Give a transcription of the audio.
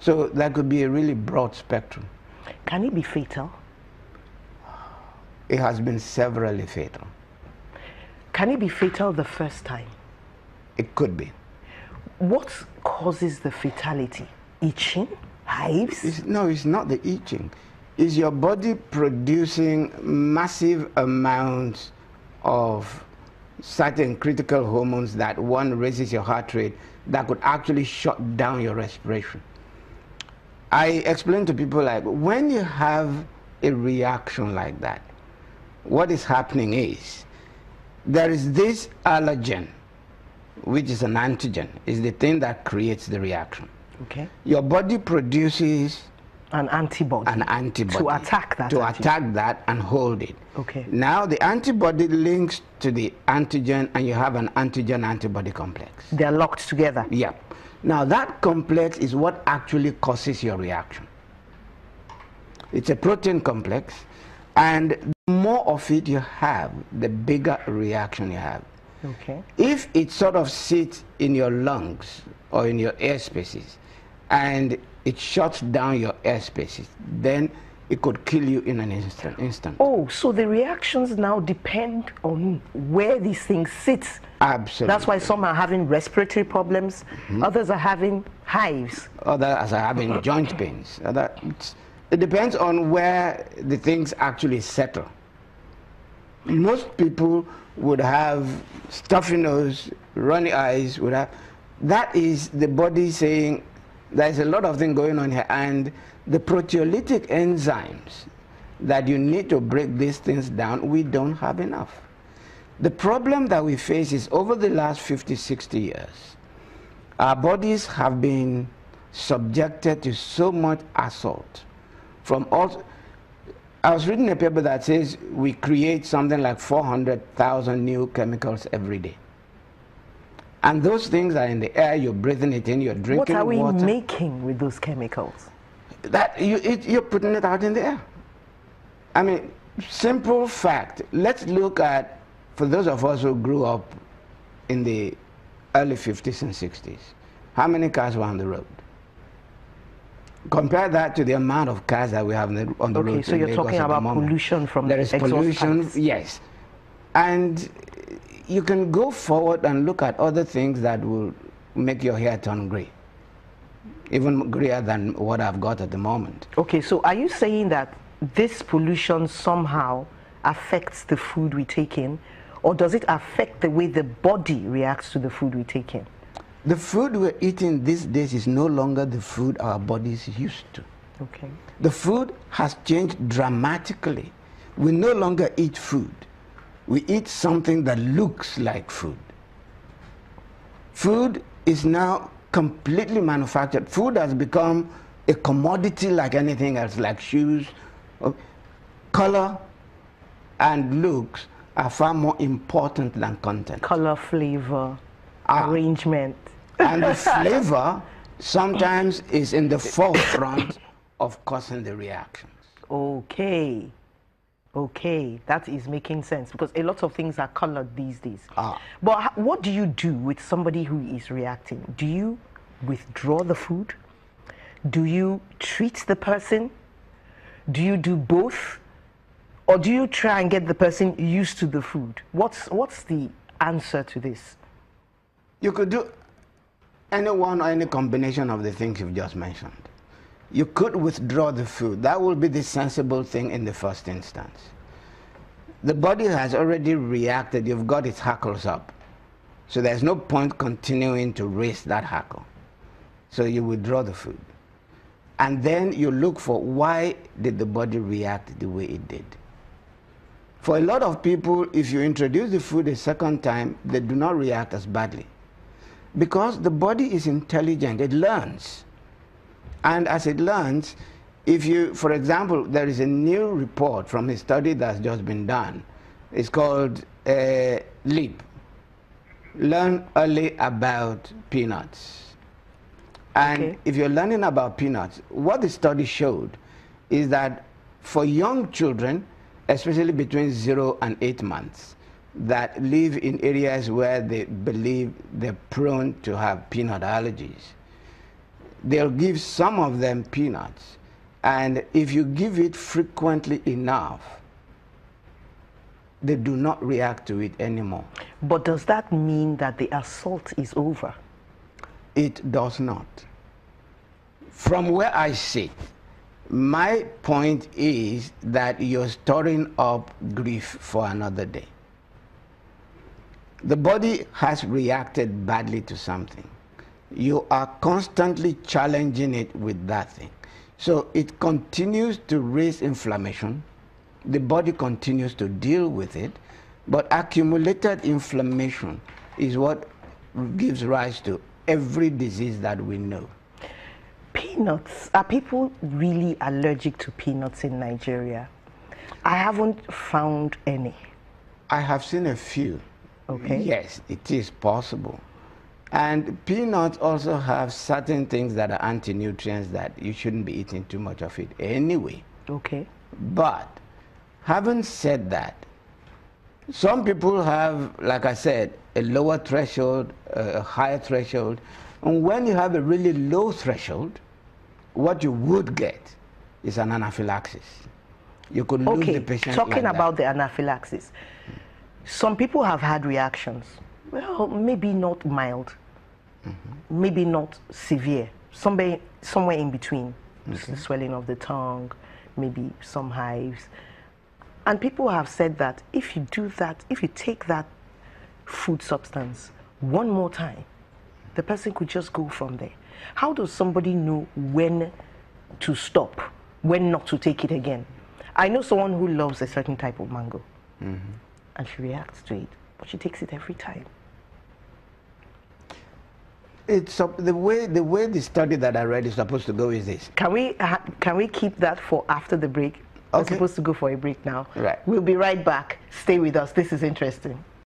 So that could be a really broad spectrum. Can it be fatal? It has been severally fatal. Can it be fatal the first time? It could be. What causes the fatality? Itching? Hives? No, it's not the itching. It's your body producing massive amounts of certain critical hormones that, one, raises your heart rate, that could actually shut down your respiration. I explain to people, like, when you have a reaction like that, what is happening is there is this allergen, which is an antigen, is the thing that creates the reaction. Okay. Your body produces an antibody to attack that. To attack that and hold it. Okay. Now the antibody links to the antigen, and you have an antigen-antibody complex. They're locked together. Yeah. Now that complex is what actually causes your reaction. It's a protein complex, and the more of it you have, the bigger reaction you have. Okay. If it sort of sits in your lungs or in your air spaces, and it shuts down your air spaces, then it could kill you in an instant. Oh, so the reactions now depend on where these things sit. Absolutely. That's why some are having respiratory problems, others are having hives. Others are having joint pains. It depends on where the things actually settle. Most people would have stuffy nose, runny eyes, that is the body saying there's a lot of things going on here, and the proteolytic enzymes that you need to break these things down, we don't have enough. The problem that we face is, over the last 50, 60 years, our bodies have been subjected to so much assault from all. I was reading a paper that says we create something like 400,000 new chemicals every day. And those things are in the air, you're breathing it in, you're drinking water. What are we making with those chemicals? You're putting it out in the air. I mean, simple fact. Let's look at, for those of us who grew up in the early 50s and 60s, how many cars were on the road? Compare that to the amount of cars that we have on the road. Okay, so you're talking about pollution from the exhaust pipes. There is pollution, yes. And you can go forward and look at other things that will make your hair turn gray, even grayer than what I've got at the moment. Okay, so are you saying that this pollution somehow affects the food we take in, or does it affect the way the body reacts to the food we take in? The food we're eating these days is no longer the food our bodies used to. Okay. The food has changed dramatically. We no longer eat food. We eat something that looks like food. Food is now completely manufactured. Food has become a commodity like anything else, like shoes. Color and looks are far more important than content. Color, flavor, arrangement. And the flavor sometimes is in the forefront of causing the reactions. Okay. Okay, that is making sense, because a lot of things are colored these days. But what do you do with somebody who is reacting? Do you withdraw the food? Do you treat the person? Do you do both? Or do you try and get the person used to the food? What's the answer to this? You could do any one or any combination of the things you've just mentioned. You could withdraw the food. That will be the sensible thing in the first instance. The body has already reacted. You've got its hackles up. So there's no point continuing to raise that hackle. So you withdraw the food. And then you look for, why did the body react the way it did? For a lot of people, if you introduce the food a second time, they do not react as badly. Because the body is intelligent, it learns. And as it learns, if you, for example, there is a new report from a study that's just been done. It's called LEAP, Learn Early About Peanuts. And if you're learning about peanuts, what the study showed is that for young children, especially between 0 and 8 months, that live in areas where they believe they're prone to have peanut allergies, they'll give some of them peanuts. And if you give it frequently enough, they do not react to it anymore. But does that mean that the assault is over? It does not. From where I sit, my point is that you're storing up grief for another day. The body has reacted badly to something. You are constantly challenging it with that thing. So it continues to raise inflammation. The body continues to deal with it, but accumulated inflammation is what gives rise to every disease that we know. Peanuts. Are people really allergic to peanuts in Nigeria? I haven't found any. I have seen a few. Okay. Yes, it is possible. And peanuts also have certain things that are anti-nutrients that you shouldn't be eating too much of it anyway. Okay. But having said that, some people have, like I said, a lower threshold, a higher threshold. And when you have a really low threshold, what you would get is an anaphylaxis. You could lose the patient. Talking about the anaphylaxis, some people have had reactions. Well, maybe not mild, maybe not severe, somewhere in between. The swelling of the tongue, maybe some hives. And people have said that if you do that, if you take that food substance one more time, the person could just go from there. How does somebody know when to stop, when not to take it again? I know someone who loves a certain type of mango, and she reacts to it, but she takes it every time. It's the way the study that I read is supposed to go is this. Can we keep that for after the break? Okay. We're supposed to go for a break now. Right. We'll be right back. Stay with us. This is interesting.